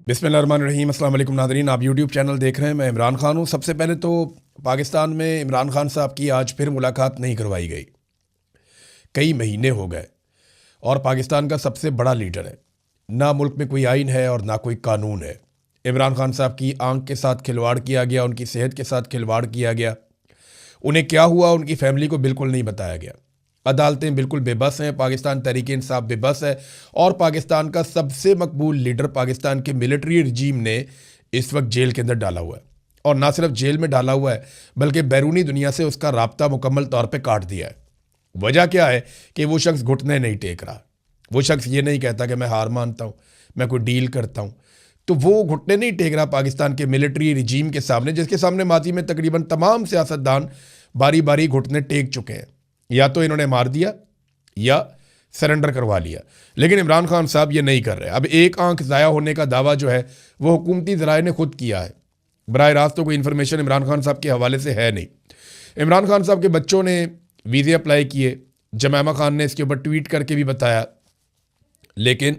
बिस्मिल्लाहिर्रहमानिर्रहीम। अस्सलाम वालेकुम नाज़रीन, आप यूट्यूब चैनल देख रहे हैं। मैं इमरान खान हूँ। सबसे पहले तो पाकिस्तान में इमरान खान साहब की आज फिर मुलाकात नहीं करवाई गई। कई महीने हो गए और पाकिस्तान का सबसे बड़ा लीडर है, ना मुल्क में कोई आइन है और ना कोई कानून है। इमरान खान साहब की आंख के साथ खिलवाड़ किया गया, उनकी सेहत के साथ खिलवाड़ किया गया। उन्हें क्या हुआ उनकी फैमिली को बिल्कुल नहीं बताया गया। अदालतें बिल्कुल बेबस हैं, पाकिस्तान तहरीक इंसाफ बेबस है और पाकिस्तान का सबसे मकबूल लीडर पाकिस्तान के मिलिट्री रजीम ने इस वक्त जेल के अंदर डाला हुआ है। और ना सिर्फ जेल में डाला हुआ है बल्कि बैरूनी दुनिया से उसका राब्ता मुकम्मल तौर पे काट दिया है। वजह क्या है कि वो शख्स घुटने नहीं टेक रहा। वो शख्स ये नहीं कहता कि मैं हार मानता हूँ, मैं कोई डील करता हूँ। तो वो घुटने नहीं टेक रहा पाकिस्तान के मिलिट्री रजीम के सामने, जिसके सामने माजी में तकरीबन तमाम सियासतदान बारी बारी घुटने टेक चुके हैं। या तो इन्होंने मार दिया या सरेंडर करवा लिया, लेकिन इमरान खान साहब ये नहीं कर रहे। अब एक आंख ज़ाया होने का दावा जो है वो हुकूमती ज़राए ने खुद किया है। बराह रास्त तो कोई इन्फॉर्मेशन इमरान खान साहब के हवाले से है नहीं। इमरान खान साहब के बच्चों ने वीज़े अप्लाई किए, जमैमा खान ने इसके ऊपर ट्वीट करके भी बताया, लेकिन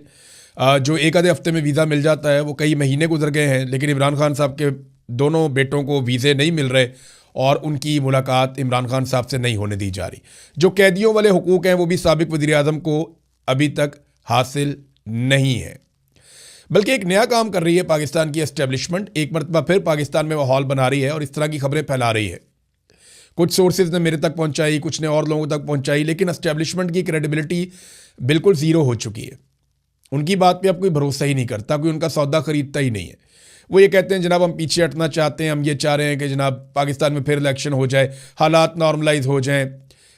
जो एक आधे हफ्ते में वीज़ा मिल जाता है वो कई महीने गुजर गए हैं, लेकिन इमरान खान साहब के दोनों बेटों को वीज़े नहीं मिल रहे और उनकी मुलाकात इमरान खान साहब से नहीं होने दी जा रही। जो कैदियों वाले हुकूक हैं वो भी साबिक वज़ीर आज़म को अभी तक हासिल नहीं है। बल्कि एक नया काम कर रही है पाकिस्तान की एस्टेब्लिशमेंट, एक मरतबा फिर पाकिस्तान में माहौल बना रही है और इस तरह की खबरें फैला रही है। कुछ सोर्सेज ने मेरे तक पहुंचाई, कुछ ने और लोगों तक पहुंचाई, लेकिन एस्टेब्लिशमेंट की क्रेडिबिलिटी बिल्कुल ज़ीरो हो चुकी है। उनकी बात पे अब कोई भरोसा ही नहीं करता, कोई उनका सौदा खरीदता ही नहीं है। वो ये कहते हैं जनाब हम पीछे हटना चाहते हैं, हम ये चाह रहे हैं कि जनाब पाकिस्तान में फिर इलेक्शन हो जाए, हालात नॉर्मलाइज हो जाएं,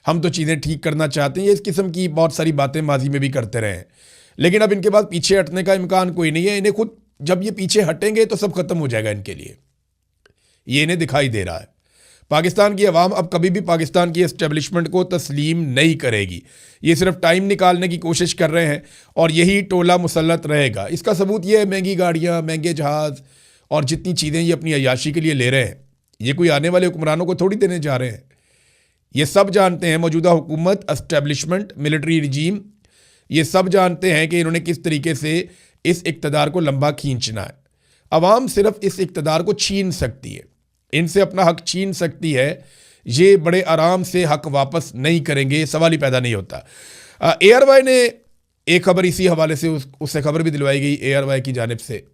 हम तो चीज़ें ठीक करना चाहते हैं। ये इस किस्म की बहुत सारी बातें माजी में भी करते रहे हैं, लेकिन अब इनके पास पीछे हटने का इम्कान कोई नहीं है। इन्हें खुद जब ये पीछे हटेंगे तो सब खत्म हो जाएगा इनके लिए, ये इन्हें दिखाई दे रहा है। पाकिस्तान की अवाम अब कभी भी पाकिस्तान की एस्टेब्लिशमेंट को तस्लीम नहीं करेगी। ये सिर्फ टाइम निकालने की कोशिश कर रहे हैं और यही टोला मुसल्लत रहेगा। इसका सबूत ये है महंगी गाड़ियाँ, महंगे जहाज़ और जितनी चीज़ें ये अपनी अय्याशी के लिए ले रहे हैं, ये कोई आने वाले हुक्मरानों को थोड़ी देने जा रहे हैं। ये सब जानते हैं, मौजूदा हुकूमत, एस्टेब्लिशमेंट, मिलिट्री रजीम, ये सब जानते हैं कि इन्होंने किस तरीके से इस इक़्तिदार को लंबा खींचना है। अवाम सिर्फ इस इक़्तिदार को छीन सकती है, इनसे अपना हक छीन सकती है। ये बड़े आराम से हक वापस नहीं करेंगे, सवाल ही पैदा नहीं होता। ARY ने एक खबर इसी हवाले से उससे खबर भी दिलवाई गई ARY की जानिब से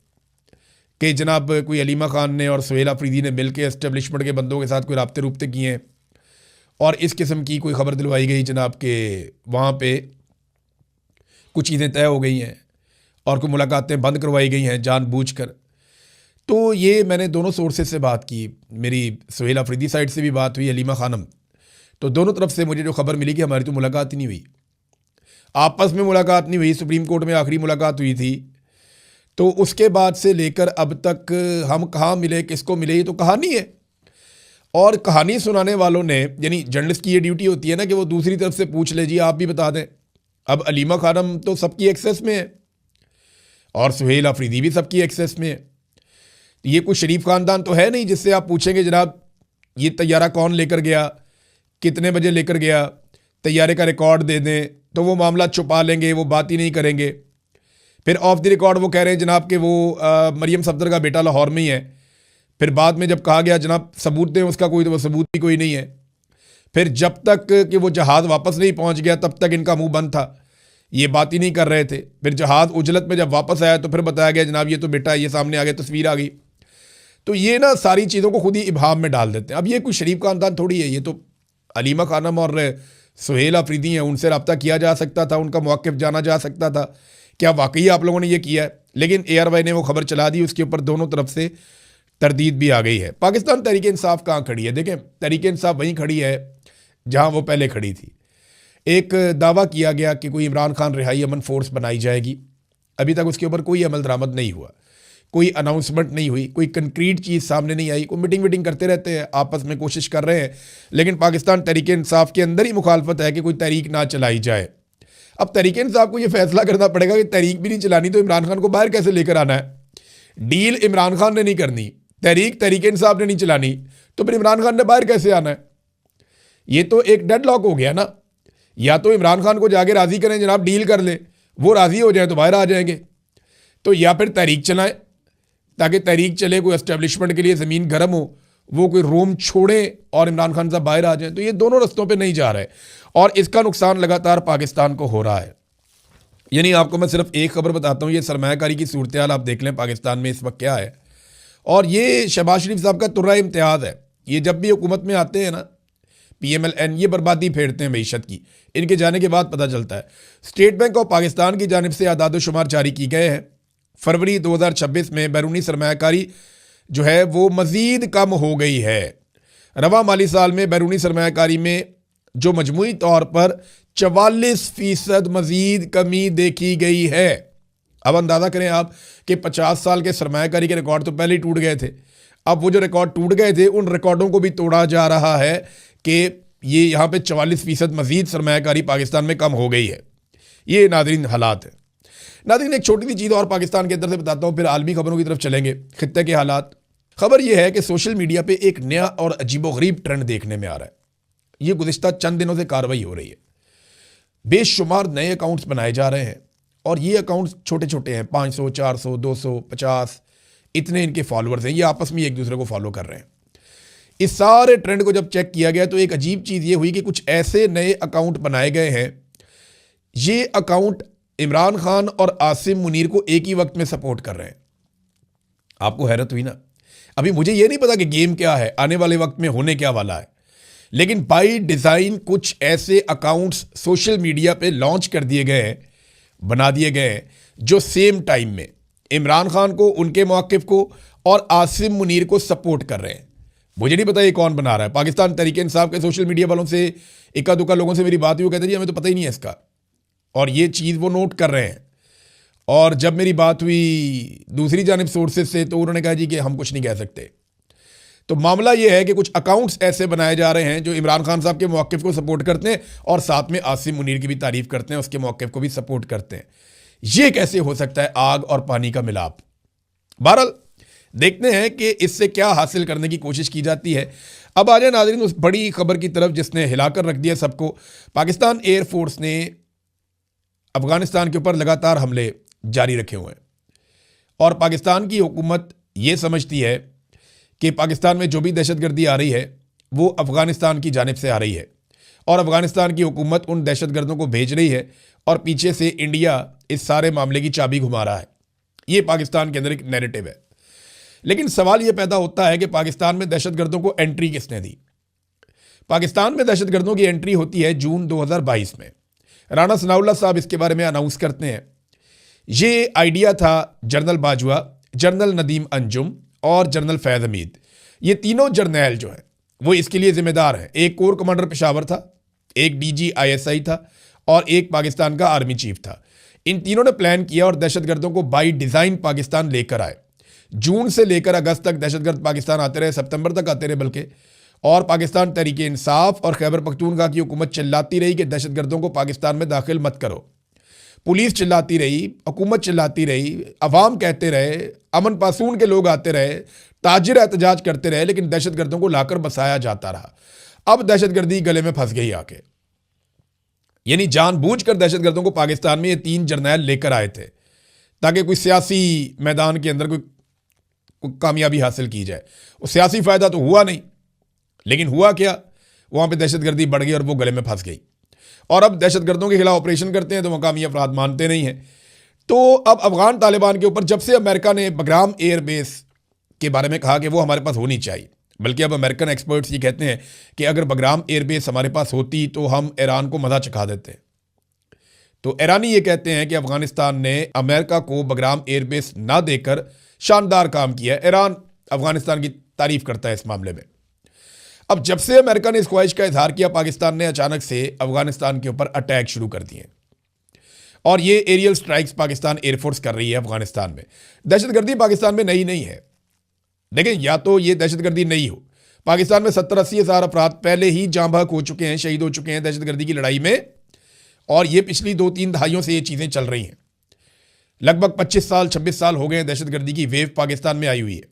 कि जनाब कोई अलीमा खान ने और सुहेल अफरीदी ने मिल के एस्टेब्लिशमेंट के बंदों के साथ कोई राब्ते रूब्ते किए हैं और इस किस्म की कोई खबर दिलवाई गई जनाब के वहाँ पे कुछ चीज़ें तय हो गई हैं और कोई मुलाकातें बंद करवाई गई हैं जानबूझकर। तो ये मैंने दोनों सोर्सेज से बात की, मेरी सुहेल अफरीदी साइड से भी बात हुई, अलीमा खानम, तो दोनों तरफ से मुझे जो खबर मिली कि हमारी तो मुलाकात ही नहीं हुई, आपस में मुलाकात नहीं हुई। सुप्रीम कोर्ट में आखिरी मुलाकात हुई थी, तो उसके बाद से लेकर अब तक हम कहाँ मिले, किसको मिले, ये तो कहानी है। और कहानी सुनाने वालों ने, यानी जर्नलिस्ट की ये ड्यूटी होती है ना कि वो दूसरी तरफ से पूछ ले, जी आप भी बता दें। अब अलीमा खानम तो सबकी एक्सेस में है और सुहेल अफरीदी भी सबकी एक्सेस में है। ये कोई शरीफ ख़ानदान तो है नहीं जिससे आप पूछेंगे जनाब ये तैयारा कौन लेकर गया, कितने बजे लेकर गया, तैयारे का रिकॉर्ड दे दें, तो वो मामला छुपा लेंगे, वो बात ही नहीं करेंगे। फिर ऑफ द रिकॉर्ड वो कह रहे हैं जनाब कि वो मरियम सफदर का बेटा लाहौर में ही है। फिर बाद में जब कहा गया जनाब सबूत दें उसका कोई, तो वो सबूत भी कोई नहीं है। फिर जब तक कि वो जहाज़ वापस नहीं पहुंच गया तब तक इनका मुंह बंद था, ये बात ही नहीं कर रहे थे। फिर जहाज़ उजलत में जब वापस आया तो फिर बताया गया जनाब ये तो बेटा, ये सामने आ गया, तस्वीर आ गई। तो ये ना सारी चीज़ों को खुद ही इबाम में डाल देते हैं। अब ये कोई शरीफ खानदान थोड़ी है, ये तो अलीमा खानम और सुहेल अफरीदी हैं, उनसे रब्ता किया जा सकता था, उनका मौक़िफ़ जाना जा सकता था, क्या वाकई आप लोगों ने ये किया है। लेकिन ARY ने वो खबर चला दी, उसके ऊपर दोनों तरफ से तरदीद भी आ गई है। पाकिस्तान तहरीक इंसाफ कहाँ खड़ी है? देखें, तहरीक इंसाफ वहीं खड़ी है जहाँ वो पहले खड़ी थी। एक दावा किया गया कि कोई इमरान खान रिहाई अमन फोर्स बनाई जाएगी, अभी तक उसके ऊपर कोई अमल दरामद नहीं हुआ, कोई अनाउंसमेंट नहीं हुई, कोई कंक्रीट चीज़ सामने नहीं आई। कोई मीटिंग करते रहते हैं, आपस में कोशिश कर रहे हैं, लेकिन पाकिस्तान तहरीक इंसाफ के अंदर ही मुखालफत है कि कोई तहरीक ना चलाई जाए। अब तहरीक इंसाफ को ये फैसला करना पड़ेगा कि तहरीक भी नहीं चलानी तो इमरान खान को बाहर कैसे लेकर आना है। डील इमरान खान ने नहीं करनी, तहरीक इंसाफ ने नहीं चलानी, तो फिर इमरान खान ने बाहर कैसे आना है? ये तो एक डेड लॉक हो गया ना। या तो इमरान खान को जाके राज़ी करें जनाब, डील कर ले, वो राज़ी हो जाए तो बाहर आ जाएंगे, तो या फिर तहरीक चलाएं, ताकि तहरीक चले, कोई एस्टेब्लिशमेंट के लिए ज़मीन गर्म हो, वो कोई रोम छोड़े और इमरान खान साहब बाहर आ जाएं। तो ये दोनों रस्तों पे नहीं जा रहे और इसका नुकसान लगातार पाकिस्तान को हो रहा है। यानी आपको मैं सिर्फ एक खबर बताता हूँ, ये सरमायाकारी की सूरत हाल आप देख लें पाकिस्तान में इस वक्त क्या है। और ये शहबाज शरीफ साहब का तुर्रा इम्तियाज़ है। ये जब भी हुकूमत में आते हैं ना, PMLN, ये बर्बादी फेरते हैं मईशत की। इनके जाने के बाद पता चलता है। स्टेट बैंक ऑफ पाकिस्तान की जानिब से आदाद शुमार जारी की गए हैं। फरवरी 2026 में बैरूनी सरमायाकारी जो है वो मज़ीद कम हो गई है। रवा माली साल में बैरूनी सरमायाकारी में जो मजमूई तौर पर 44% मज़ीद कमी देखी गई है। अब अंदाज़ा करें आप कि 50 साल के सरमायाकारी के रिकॉर्ड तो पहले ही टूट गए थे। अब वो जो रिकॉर्ड टूट गए थे उन रिकॉर्डों को भी तोड़ा जा रहा है कि ये यहाँ पे 44% मज़ीद सरमायाकारी पाकिस्तान में कम हो गई है। ये नाज़रीन हालात है। नाज़रीन एक छोटी सी चीज़ और पाकिस्तान के अंदर से बताता हूँ, फिर आलमी खबरों की तरफ चलेंगे, खित्ते के हालात। खबर यह है कि सोशल मीडिया पे एक नया और अजीबोगरीब ट्रेंड देखने में आ रहा है। ये गुज़िश्ता चंद दिनों से कार्रवाई हो रही है। बेशुमार नए अकाउंट्स बनाए जा रहे हैं और ये अकाउंट्स छोटे छोटे हैं, 500, 400, 200, 50, इतने इनके फॉलोअर्स हैं। ये आपस में एक दूसरे को फॉलो कर रहे हैं। इस सारे ट्रेंड को जब चेक किया गया तो एक अजीब चीज़ ये हुई कि कुछ ऐसे नए अकाउंट बनाए गए हैं, ये अकाउंट इमरान खान और आसिम मुनीर को एक ही वक्त में सपोर्ट कर रहे हैं। आपको हैरत हुई ना? अभी मुझे ये नहीं पता कि गेम क्या है, आने वाले वक्त में होने क्या वाला है, लेकिन बाई डिज़ाइन कुछ ऐसे अकाउंट्स सोशल मीडिया पे लॉन्च कर दिए गए हैं, बना दिए गए हैं, जो सेम टाइम में इमरान खान को, उनके मौक़िफ़ को और आसिम मुनीर को सपोर्ट कर रहे हैं। मुझे नहीं पता ये कौन बना रहा है। पाकिस्तान तहरीक इंसाफ के सोशल मीडिया वालों से, इक्का दुक्का लोगों से मेरी बात हुई, वो कहते जी हमें तो पता ही नहीं है इसका, और ये चीज़ वो नोट कर रहे हैं। और जब मेरी बात हुई दूसरी जानिब सोर्सेज से, तो उन्होंने कहा जी कि हम कुछ नहीं कह सकते। तो मामला ये है कि कुछ अकाउंट्स ऐसे बनाए जा रहे हैं जो इमरान खान साहब के मौक़िफ़ को सपोर्ट करते हैं और साथ में आसिम मुनीर की भी तारीफ़ करते हैं, उसके मौक़िफ़ को भी सपोर्ट करते हैं। ये कैसे हो सकता है? आग और पानी का मिलाप। बहरहाल देखते हैं कि इससे क्या हासिल करने की कोशिश की जाती है। अब आ जाए नाज़रीन उस बड़ी खबर की तरफ जिसने हिलाकर रख दिया सबको। पाकिस्तान एयरफोर्स ने अफ़गानिस्तान के ऊपर लगातार हमले जारी रखे हुए हैं और पाकिस्तान की हुकूमत ये समझती है कि पाकिस्तान में जो भी दहशतगर्दी आ रही है वो अफ़गानिस्तान की जानिब से आ रही है और अफ़गानिस्तान की हुकूमत उन दहशतगर्दों को भेज रही है और पीछे से इंडिया इस सारे मामले की चाबी घुमा रहा है। ये पाकिस्तान के अंदर एक नैरेटिव है। लेकिन सवाल ये पैदा होता है कि पाकिस्तान में दहशतगर्दों को एंट्री किसने दी? पाकिस्तान में दहशतगर्दों की एंट्री होती है जून 2022 में। राणा सनाउल्लाह साहब इसके बारे में अनाउंस करते हैं। ये आइडिया था जनरल बाजवा, जनरल नदीम अंजुम और जनरल फैज़ हमीद। ये तीनों जर्नैल जो हैं वो इसके लिए जिम्मेदार हैं। एक कोर कमांडर पेशावर था, एक DG ISI था और एक पाकिस्तान का आर्मी चीफ था। इन तीनों ने प्लान किया और दहशतगर्दों को बाई डिज़ाइन पाकिस्तान लेकर आए। जून से लेकर अगस्त तक दहशतगर्द पाकिस्तान आते रहे, सितंबर तक आते रहे बल्कि, और पाकिस्तान तहरीक इंसाफ और खैबर पख्तूनख्वा की हुकूमत चिल्लाती रही कि दहशतगर्दों को पाकिस्तान में दाखिल मत करो। पुलिस चिल्लाती रही, हुकूमत चिल्लाती रही, अवाम कहते रहे, अमन पासून के लोग आते रहे, ताजिर एहतजाज करते रहे, लेकिन दहशतगर्दों को लाकर बसाया जाता रहा। अब दहशतगर्दी गले में फंस गई आके। यानी जानबूझकर दहशतगर्दों को पाकिस्तान में ये तीन जर्नैल लेकर आए थे ताकि कोई सियासी मैदान के अंदर कोई कामयाबी हासिल की जाए। वो सियासी फ़ायदा तो हुआ नहीं, लेकिन हुआ क्या, वहाँ पे दहशतगर्दी बढ़ गई और वो गले में फंस गई। और अब दहशतगर्दों के खिलाफ ऑपरेशन करते हैं तो मकामी अफराद मानते नहीं हैं। तो अब अफगान तालिबान के ऊपर जब से अमेरिका ने बग्राम एयरबेस के बारे में कहा कि वो हमारे पास होनी चाहिए, बल्कि अब अमेरिकन एक्सपर्ट्स ये कहते हैं कि अगर बग्राम एयरबेस हमारे पास होती तो हम ईरान को मज़ा चखा देते। तो ईरानी ये कहते हैं कि अफगानिस्तान ने अमेरिका को बग्राम एयरबेस ना देकर शानदार काम किया। ईरान अफगानिस्तान की तारीफ करता है इस मामले में। अब जब से अमेरिका ने इस ख्वाहिश का इजहार किया, पाकिस्तान ने अचानक से अफगानिस्तान के ऊपर अटैक शुरू कर दिए और ये एरियल स्ट्राइक्स पाकिस्तान एयरफोर्स कर रही है अफगानिस्तान में। दहशतगर्दी पाकिस्तान में नई नहीं है। देखें, या तो ये दहशतगर्दी नहीं हो, पाकिस्तान में 70-80 हज़ार अफराद पहले ही जाँ बहक हो चुके हैं, शहीद हो चुके हैं दहशतगर्दी की लड़ाई में, और ये पिछली 2-3 दहाइयों से ये चीज़ें चल रही हैं। लगभग 25 साल 26 साल हो गए दहशतगर्दी की वेव पाकिस्तान में आई हुई है।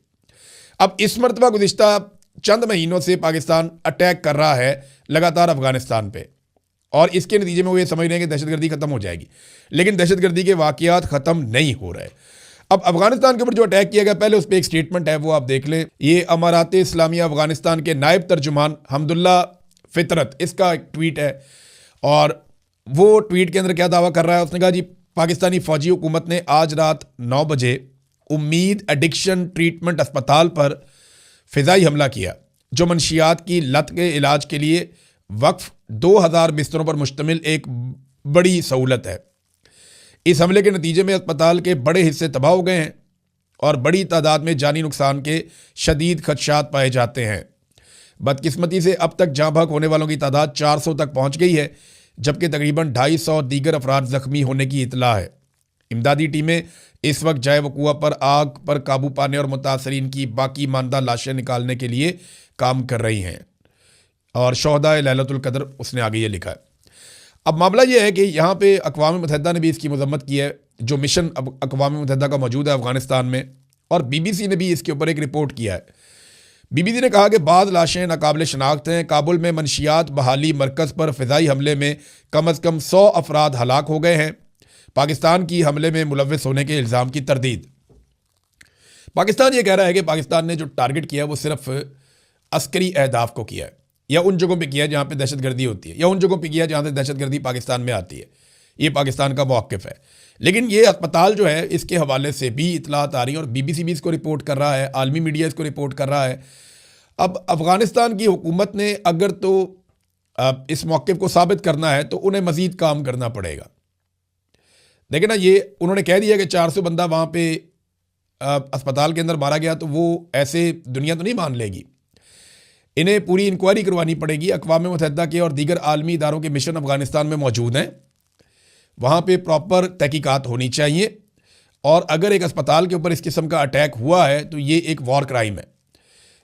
अब इस मरतबा गुज़िश्ता चंद महीनों से पाकिस्तान अटैक कर रहा है लगातार अफगानिस्तान पे, और इसके नतीजे में वो ये समझ रहे हैं कि दहशतगर्दी ख़त्म हो जाएगी, लेकिन दहशतगर्दी के वाक़यात ख़त्म नहीं हो रहे। अब अफगानिस्तान के ऊपर जो अटैक किया गया, पहले उस पर एक स्टेटमेंट है, वो आप देख लें। ये अमारात इस्लामिया अफगानिस्तान के नायब तर्जुमान हमदुल्ला फितरत, इसका एक ट्वीट है। और वो ट्वीट के अंदर क्या दावा कर रहा है, उसने कहा जी पाकिस्तानी फौजी हुकूमत ने आज रात 9 बजे उम्मीद एडिक्शन ट्रीटमेंट अस्पताल पर फ़िज़ाई हमला किया, जो मनशियात की लत के इलाज के लिए वक्फ 2000 बिस्तरों पर मुश्तमिल एक बड़ी सहूलत है। इस हमले के नतीजे में अस्पताल के बड़े हिस्से तबाह हो गए हैं और बड़ी तादाद में जानी नुकसान के शदीद खदशात पाए जाते हैं। बदकिस्मती से अब तक जाँ बहक होने वालों की तादाद 400 तक पहुँच गई है, जबकि तकरीबन 250 दीगर अफराद ज़ख्मी होने की इतला है। इमदादी टीमें इस वक्त जाए वक़ूआ पर आग पर काबू पाने और मुतासरीन की बाकी मानदा लाशें निकालने के लिए काम कर रही हैं। और शोहदा लैलतुल कद्र, उसने आगे ये लिखा है। अब मामला ये है कि यहाँ पे अक़वाम मुत्तहिदा ने भी इसकी मज़म्मत की है, जो मिशन अब अक़वाम मुत्तहिदा का मौजूद है अफ़गानिस्तान में, और BBC ने भी इसके ऊपर एक रिपोर्ट किया है। BBC ने कहा कि बाद लाशें नाकाबिल शनाख्त हैं। काबुल में मनशियात बहाली मरकज़ पर फ़िज़ाई हमले में कम अज़ कम 100 अफराद हलाक हो गए हैं। पाकिस्तान की हमले में मुलव्वस होने के इल्ज़ाम की तरदीद। पाकिस्तान ये कह रहा है कि पाकिस्तान ने जो टारगेट किया वो सिर्फ अस्करी अहदाफ को किया है, या उन जगहों पे किया जहाँ पे दहशतगर्दी होती है, या उन जगहों पे किया जहाँ से दहशतगर्दी पाकिस्तान में आती है। ये पाकिस्तान का मौक़िफ़ है। लेकिन ये अस्पताल जो है, इसके हवाले से भी इतलात आ रही है और BBC भी इसको रिपोर्ट कर रहा है, आलमी मीडिया इसको रिपोर्ट कर रहा है। अब अफ़गानिस्तान की हुकूमत ने अगर तो इस मौक़िफ़ को साबित करना है तो उन्हें मज़ीद काम करना पड़ेगा। देखिए ना, ये उन्होंने कह दिया कि 400 बंदा वहाँ पे अस्पताल के अंदर मारा गया, तो वो ऐसे दुनिया तो नहीं मान लेगी। इन्हें पूरी इंक्वायरी करवानी पड़ेगी। अक़वाम मुत्तहिदा के और दीगर आलमी इदारों के मिशन अफ़गानिस्तान में मौजूद हैं, वहाँ पे प्रॉपर तहकीकात होनी चाहिए। और अगर एक अस्पताल के ऊपर इस किस्म का अटैक हुआ है तो ये एक वॉर क्राइम है।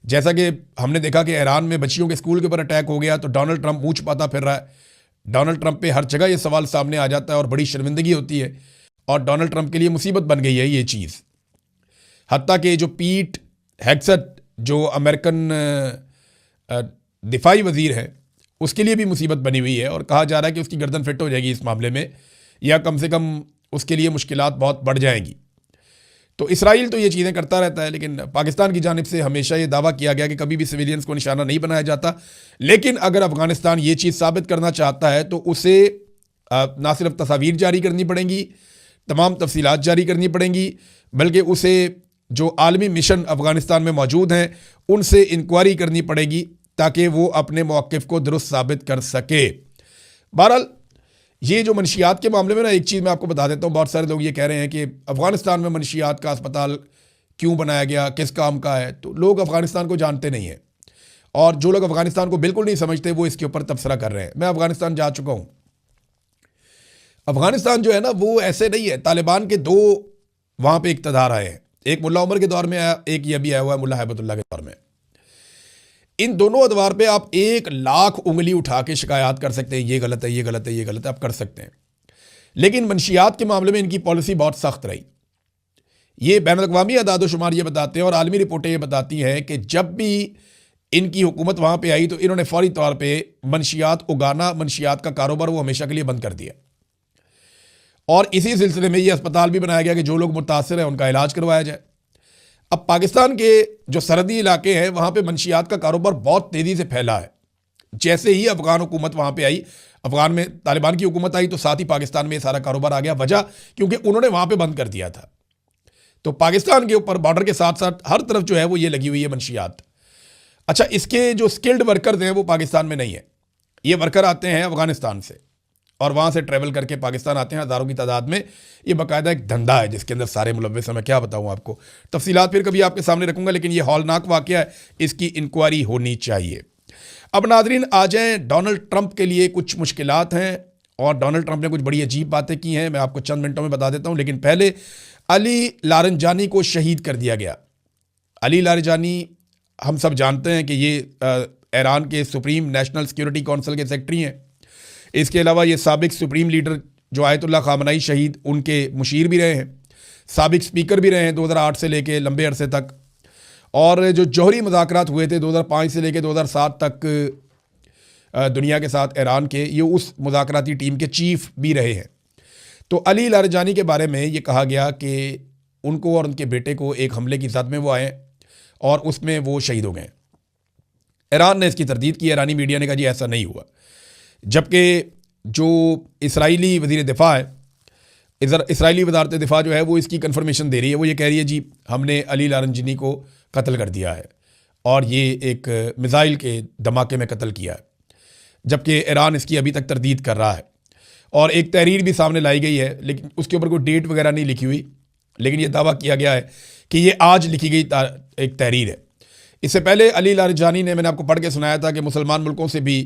जैसा कि हमने देखा कि ईरान में बच्चियों के स्कूल के ऊपर अटैक हो गया, तो डोनाल्ड ट्रंप मुँह छुपाता फिर रहा है। डोनाल्ड ट्रंप पे हर जगह ये सवाल सामने आ जाता है और बड़ी शर्मिंदगी होती है, और डोनाल्ड ट्रंप के लिए मुसीबत बन गई है ये चीज़। हत्ता कि जो पीट हेग्सेट, जो अमेरिकन दिफाई वज़ीर है, उसके लिए भी मुसीबत बनी हुई है, और कहा जा रहा है कि उसकी गर्दन फिट हो जाएगी इस मामले में, या कम से कम उसके लिए मुश्किलात बहुत बढ़ जाएंगी। तो इसराइल तो ये चीज़ें करता रहता है, लेकिन पाकिस्तान की जानिब से हमेशा ये दावा किया गया कि कभी भी सिविलियंस को निशाना नहीं बनाया जाता। लेकिन अगर अफ़गानिस्तान ये चीज़ साबित करना चाहता है तो उसे ना सिर्फ तस्वीर जारी करनी पड़ेंगी, तमाम तफसीलात जारी करनी पड़ेंगी, बल्कि उसे जो आलमी मिशन अफ़गानिस्तान में मौजूद हैं उनसे इंक्वायरी करनी पड़ेगी, ताकि वो अपने मौक़िफ़ को दुरुस्त साबित कर सके। बहरहाल ये जो मनशियात के मामले में ना, एक चीज़ मैं आपको बता देता हूँ। बहुत सारे लोग ये कह रहे हैं कि अफ़गानिस्तान में मनशियात का अस्पताल क्यों बनाया गया, किस काम का है। तो लोग अफ़गानिस्तान को जानते नहीं हैं, और जो लोग अफ़गानिस्तान को बिल्कुल नहीं समझते वो इसके ऊपर तबसरा कर रहे हैं। मैं अफ़गानिस्तान जा चुका हूँ। अफ़गानिस्तान जो है ना, वो ऐसे नहीं है। तालिबान के 2 वहाँ पर इक़्तिदार आए हैं, एक मुल्ला उमर के दौर में आया, एक ये भी आया हुआ है मुल्ला हैबतुल्लाह के दौर में। इन दोनों अदवार पे आप 1 लाख उंगली उठा के शिकायत कर सकते हैं, ये गलत है, ये गलत है, ये गलत है, आप कर सकते हैं। लेकिन मनशियात के मामले में इनकी पॉलिसी बहुत सख्त रही। ये बैनुल-अक़वामी अदाद-ओ-शुमार ये बताते हैं और आलमी रिपोर्टें ये बताती हैं कि जब भी इनकी हुकूमत वहाँ पे आई तो इन्होंने फौरी तौर पे मनशियात उगाना, मनशियात का कारोबार वो हमेशा के लिए बंद कर दिया। और इसी सिलसिले में ये अस्पताल भी बनाया गया कि जो लोग मुतासिर हैं उनका इलाज करवाया जाए। अब पाकिस्तान के जो सरहदी इलाके हैं वहाँ पे मनशियात का कारोबार बहुत तेज़ी से फैला है। जैसे ही अफ़गान हुकूमत वहाँ पे आई, अफ़गान में तालिबान की हुकूमत आई, तो साथ ही पाकिस्तान में ये सारा कारोबार आ गया। वजह क्योंकि उन्होंने वहाँ पे बंद कर दिया था। तो पाकिस्तान के ऊपर बॉर्डर के साथ साथ हर तरफ जो है वो ये लगी हुई है मनशियात। अच्छा, इसके जो स्किल्ड वर्कर्स हैं वो पाकिस्तान में नहीं है। ये वर्कर आते हैं अफ़गानिस्तान से और वहाँ से ट्रैवल करके पाकिस्तान आते हैं हज़ारों की तादाद में। ये बाकायदा एक धंधा है जिसके अंदर सारे मुलव्वस हैं। मैं क्या बताऊँ आपको, तफसीलात फिर कभी आपके सामने रखूँगा, लेकिन ये हौलनाक वाक़या है, इसकी इंक्वायरी होनी चाहिए। अब नाज़रीन आ जाएँ, डोनाल्ड ट्रंप के लिए कुछ मुश्किलात हैं और डोनाल्ड ट्रंप ने कुछ बड़ी अजीब बातें की हैं। मैं आपको चंद मिनटों में बता देता हूँ, लेकिन पहले अली लारंजानी को शहीद कर दिया गया। अली लारंजानी हम सब जानते हैं कि ये ईरान के सुप्रीम नेशनल सिक्योरिटी काउंसिल के सेक्रेटरी हैं। इसके अलावा ये साबिक सुप्रीम लीडर जो आयतुल्लाह ख़ामनेई शहीद, उनके मुशीर भी रहे हैं, साबिक स्पीकर भी रहे हैं 2008 से लेके लंबे अरसे तक। और जो जौहरी मुज़ाकरात हुए थे 2005 से लेके 2007 तक दुनिया के साथ ईरान के, ये उस मुज़ाकराती टीम के चीफ भी रहे हैं। तो अली लारंजानी के बारे में ये कहा गया कि उनको और उनके बेटे को एक हमले की जद में वो आए और उसमें वो शहीद हो गए। ईरान ने इसकी तरदीद की, ईरानी मीडिया ने कहा जी ऐसा नहीं हुआ, जबकि जो इसराइली वज़ीर दिफा है, इसराइली वजारत दिफा जो है वो इसकी कन्फर्मेशन दे रही है। वो ये कह रही है जी हमने अली लारंजनी को कत्ल कर दिया है और ये एक मिसाइल के धमाके में कत्ल किया है, जबकि ईरान इसकी अभी तक तरदीद कर रहा है। और एक तहरीर भी सामने लाई गई है, लेकिन उसके ऊपर कोई डेट वगैरह नहीं लिखी हुई, लेकिन ये दावा किया गया है कि ये आज लिखी गई एक तहरीर है। इससे पहले अली लारंजनी ने, मैंने आपको पढ़ के सुनाया था कि मुसलमान मुल्कों से भी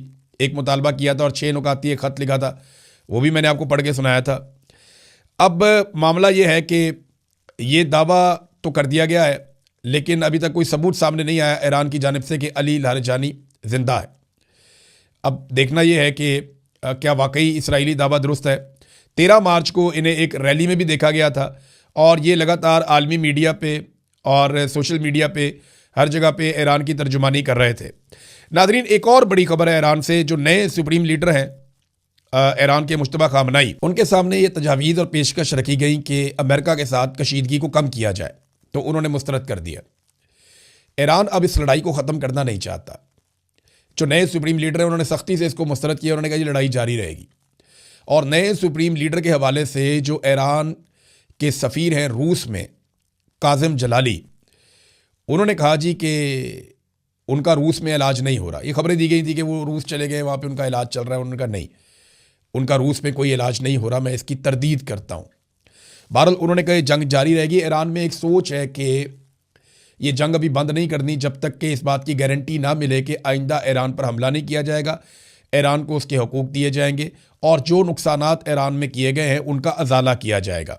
एक मुतालबा किया था और 6 नुकाती एक ख़त लिखा था, वो भी मैंने आपको पढ़ के सुनाया था। अब मामला ये है कि ये दावा तो कर दिया गया है, लेकिन अभी तक कोई सबूत सामने नहीं आया ईरान की जानिब से कि अली लारंजनी ज़िंदा है। अब देखना यह है कि क्या वाकई इसराइली दावा दुरुस्त है। 13 मार्च को इन्हें एक रैली में भी देखा गया था और ये लगातार आलमी मीडिया पे और सोशल मीडिया पे हर जगह पे ईरान की तर्जुमानी कर रहे थे। नादरीन, एक और बड़ी खबर है ईरान से। जो नए सुप्रीम लीडर हैं ईरान के मुश्तबा खामनाई, उनके सामने ये तजावीज़ और पेशकश रखी गई कि अमेरिका के साथ कशीदगी को कम किया जाए, तो उन्होंने मुस्तरद कर दिया। ईरान अब इस लड़ाई को ख़त्म करना नहीं चाहता। जो नए सुप्रीम लीडर हैं उन्होंने सख्ती से इसको मुस्तरद किया, उन्होंने कहा ये लड़ाई जारी रहेगी। और नए सुप्रीम लीडर के हवाले से जो ईरान के सफ़ीर हैं रूस में, काजिम जलाली, उन्होंने कहा जी कि उनका रूस में इलाज नहीं हो रहा। ये खबरें दी गई थी कि वो रूस चले गए, वहाँ पे उनका इलाज चल रहा है। उन्होंने कहा नहीं, उनका रूस में कोई इलाज नहीं हो रहा, मैं इसकी तरदीद करता हूँ। बहरहाल उन्होंने कहा जंग जारी रहेगी। ईरान में एक सोच है कि ये जंग अभी बंद नहीं करनी जब तक कि इस बात की गारंटी ना मिले कि आइंदा ईरान पर हमला नहीं किया जाएगा, ईरान को उसके हकूक़ दिए जाएंगे और जो नुकसानात ईरान में किए गए हैं उनका अजाला किया जाएगा।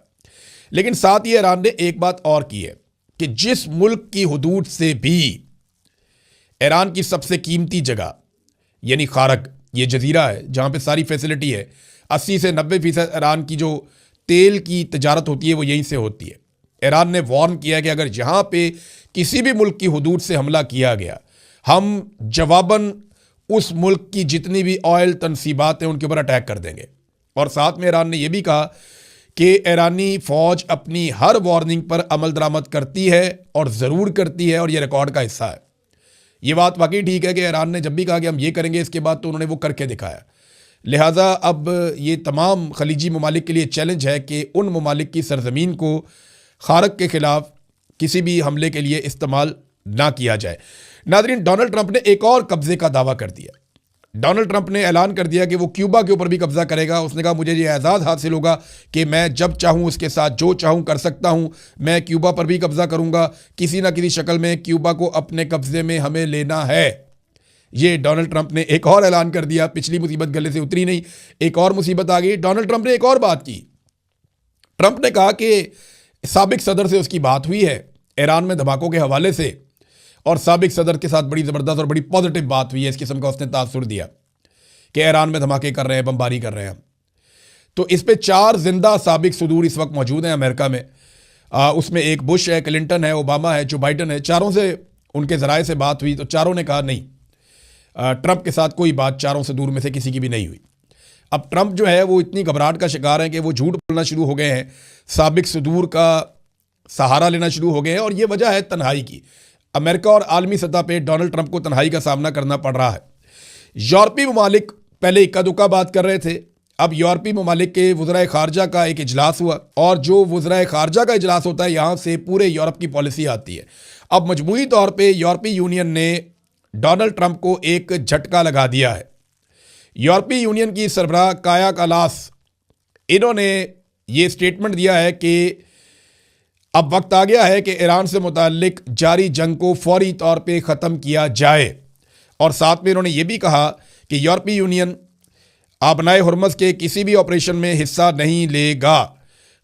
लेकिन साथ ही ईरान ने एक बात और की है कि जिस मुल्क की हुदूद से भी ईरान की सबसे कीमती जगह यानी खारक, ये जजीरा है जहाँ पे सारी फैसिलिटी है, 80 से 90% ईरान की जो तेल की तजारत होती है वो यहीं से होती है। ईरान ने वार्न किया कि अगर यहाँ पे किसी भी मुल्क की हुदूद से हमला किया गया, हम जवाबन उस मुल्क की जितनी भी ऑयल तनसीबात हैं उनके ऊपर अटैक कर देंगे। और साथ में ईरान ने यह भी कहा कि ईरानी फ़ौज अपनी हर वार्निंग पर अमल दरामद करती है और ज़रूर करती है और यह रिकॉर्ड का हिस्सा है। ये बात वाकई ठीक है कि ईरान ने जब भी कहा कि हम ये करेंगे इसके बाद तो उन्होंने वो करके दिखाया। लिहाजा अब ये तमाम खलीजी ममालिक के लिए चैलेंज है कि उन ममालिक की सरजमीन को खारक के ख़िलाफ़ किसी भी हमले के लिए इस्तेमाल ना किया जाए। नादरीन, डोनाल्ड ट्रंप ने एक और कब्ज़े का दावा कर दिया। डोनाल्ड ट्रंप ने ऐलान कर दिया कि वो क्यूबा के ऊपर भी कब्जा करेगा। उसने कहा मुझे ये एजाज़ हासिल होगा कि मैं जब चाहूँ उसके साथ जो चाहूँ कर सकता हूँ, मैं क्यूबा पर भी कब्जा करूँगा, किसी ना किसी शक्ल में क्यूबा को अपने कब्जे में हमें लेना है। ये डोनाल्ड ट्रंप ने एक और ऐलान कर दिया। पिछली मुसीबत गले से उतरी नहीं, एक और मुसीबत आ गई। डोनाल्ड ट्रंप ने एक और बात की। ट्रंप ने कहा कि साबिक सदर से उसकी बात हुई है ईरान में धमाकों के हवाले से, और साबिक सदर के साथ बड़ी ज़बरदस्त और बड़ी पॉजिटिव बात हुई है। इस किस्म का उसने तासुर दिया कि ईरान में धमाके कर रहे हैं, बमबारी कर रहे हैं। तो इस पे 4 जिंदा साबिक सदूर इस वक्त मौजूद हैं अमेरिका में। उसमें एक बुश है, क्लिंटन है, ओबामा है, जो बाइडन है। चारों से उनके ज़राए से बात हुई तो चारों ने कहा नहीं, ट्रंप के साथ कोई बात चारों से दूर में से किसी की भी नहीं हुई। अब ट्रंप जो है वो इतनी घबराहट का शिकार है कि वो झूठ बोलना शुरू हो गए हैं, साबिक सदूर का सहारा लेना शुरू हो गए हैं। और ये वजह है तन्हाई की। अमेरिका और आलमी सतह पे डोनाल्ड ट्रंप को तन्हाई का सामना करना पड़ रहा है। यूरोपीय ममालिक पहले इक्का दुक्का बात कर रहे थे, अब यूरोपीय ममालिक के वज़राए ख़ारजा का एक इजलास हुआ, और जो वज़राए ख़ारजा का इजलास होता है यहाँ से पूरे यूरोप की पॉलिसी आती है। अब मजमूई तौर पर यूरोपीय यूनियन ने डोनाल्ड ट्रंप को एक झटका लगा दिया है। यूरोपीय यूनियन की सरबराह काया कालास, इन्होंने ये स्टेटमेंट दिया है कि अब वक्त आ गया है कि ईरान से मुताल्लिक जारी जंग को फौरी तौर पे ख़त्म किया जाए। और साथ में इन्होंने ये भी कहा कि यूरोपीय यूनियन आबनाए हुर्मज़ के किसी भी ऑपरेशन में हिस्सा नहीं लेगा।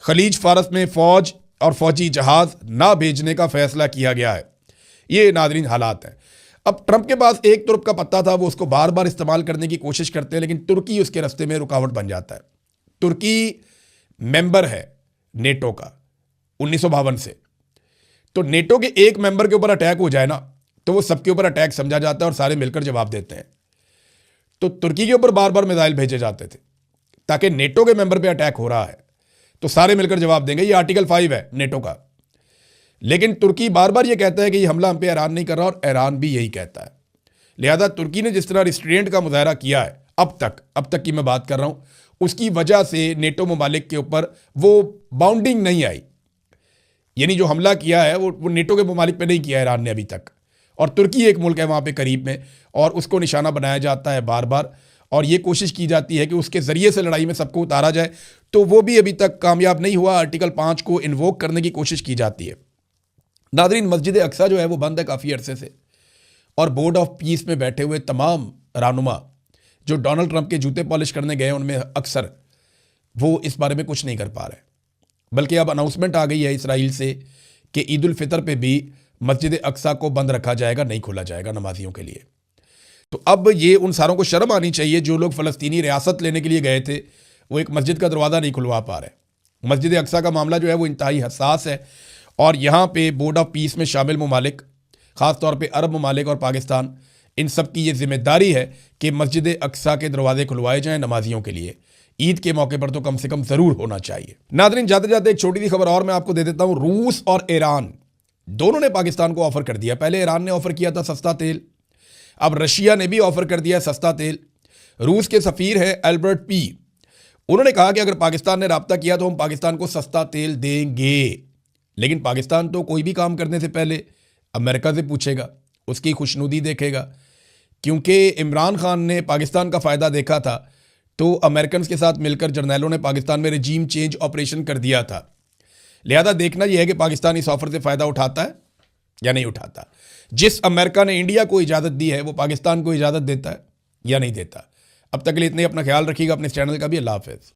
खलीज फारस में फ़ौज और फ़ौजी जहाज़ ना भेजने का फ़ैसला किया गया है। ये नादरीन हालात हैं। अब ट्रंप के पास एक तुर्क का पत्ता था, वो उसको बार बार इस्तेमाल करने की कोशिश करते हैं, लेकिन तुर्की उसके रास्ते में रुकावट बन जाता है। तुर्की मेंबर है नेटो का 1952 से, तो नेटो के एक मेंबर के ऊपर अटैक हो जाए ना तो वो सबके ऊपर अटैक समझा जाता है और सारे मिलकर जवाब देते हैं। तो तुर्की के ऊपर बार बार मिसाइल भेजे जाते थे ताकि नेटो के मेंबर पे अटैक हो रहा है तो सारे मिलकर जवाब देंगे। ये आर्टिकल 5 है नेटो का लेकिन तुर्की बार बार ये कहता है कि ये हमला हम पे ईरान नहीं कर रहा, और ईरान भी यही कहता है। लिहाजा तुर्की ने जिस तरह रिस्ट्रेंट का मुजाहरा किया है अब तक की मैं बात कर रहा हूँ, उसकी वजह से नेटो ममालिक के ऊपर वो बाउंडिंग नहीं आई। यानी जो हमला किया है वो नेटो के ममालिक पे नहीं किया ईरान ने अभी तक, और तुर्की एक मुल्क है वहाँ पे करीब में, और उसको निशाना बनाया जाता है बार बार, और ये कोशिश की जाती है कि उसके ज़रिए से लड़ाई में सबको उतारा जाए, तो वो भी अभी तक कामयाब नहीं हुआ। आर्टिकल 5 को इन्वोक करने की कोशिश की जाती है। नादरीन, मस्जिद अक्सा जो है वो बंद है काफ़ी अरसे से, और बोर्ड ऑफ पीस में बैठे हुए तमाम रहनुमा जो डोनाल्ड ट्रंप के जूते पॉलिश करने गए, उनमें अक्सर वो इस बारे में कुछ नहीं कर पा रहे। बल्कि अब अनाउंसमेंट आ गई है इसराइल से कि ईद उल फितर पे भी मस्जिद अक्सा को बंद रखा जाएगा, नहीं खोला जाएगा नमाजियों के लिए। तो अब ये उन सारों को शर्म आनी चाहिए जो लोग फ़लस्तीनी रियासत लेने के लिए गए थे, वो एक मस्जिद का दरवाज़ा नहीं खुलवा पा रहे। मस्जिद अक्सा का मामला जो है वो इंतहाई हसास है, और यहाँ पे बोर्ड ऑफ पीस में शामिल ममालिक, ख़ास तौर पे अरब ममालिक और पाकिस्तान, इन सब की ये जिम्मेदारी है कि मस्जिद अक्सा के दरवाजे खुलवाए जाएँ नमाजियों के लिए। ईद के मौके पर तो कम से कम ज़रूर होना चाहिए। नादरीन, जाते जाते एक छोटी सी खबर और मैं आपको दे देता हूँ। रूस और ईरान दोनों ने पाकिस्तान को ऑफ़र कर दिया। पहले ईरान ने ऑफ़र किया था सस्ता तेल, अब रशिया ने भी ऑफ़र कर दिया सस्ता तेल। रूस के सफ़ीर है एल्बर्ट पी, उन्होंने कहा कि अगर पाकिस्तान ने राब्ता किया तो हम पाकिस्तान को सस्ता तेल देंगे। लेकिन पाकिस्तान तो कोई भी काम करने से पहले अमेरिका से पूछेगा, उसकी खुशनुदी देखेगा, क्योंकि इमरान खान ने पाकिस्तान का फ़ायदा देखा था तो अमेरिकन के साथ मिलकर जर्नैलों ने पाकिस्तान में रजीम चेंज ऑपरेशन कर दिया था। लिहाजा देखना यह है कि पाकिस्तान इस ऑफ़र से फ़ायदा उठाता है या नहीं उठाता। जिस अमेरिका ने इंडिया को इजाज़त दी है वो पाकिस्तान को इजाज़त देता है या नहीं देता। अब तक के लिए इतने, अपना ख्याल रखिएगा, अपने इस चैनल का भी। अल्लाह हाफ़िज़।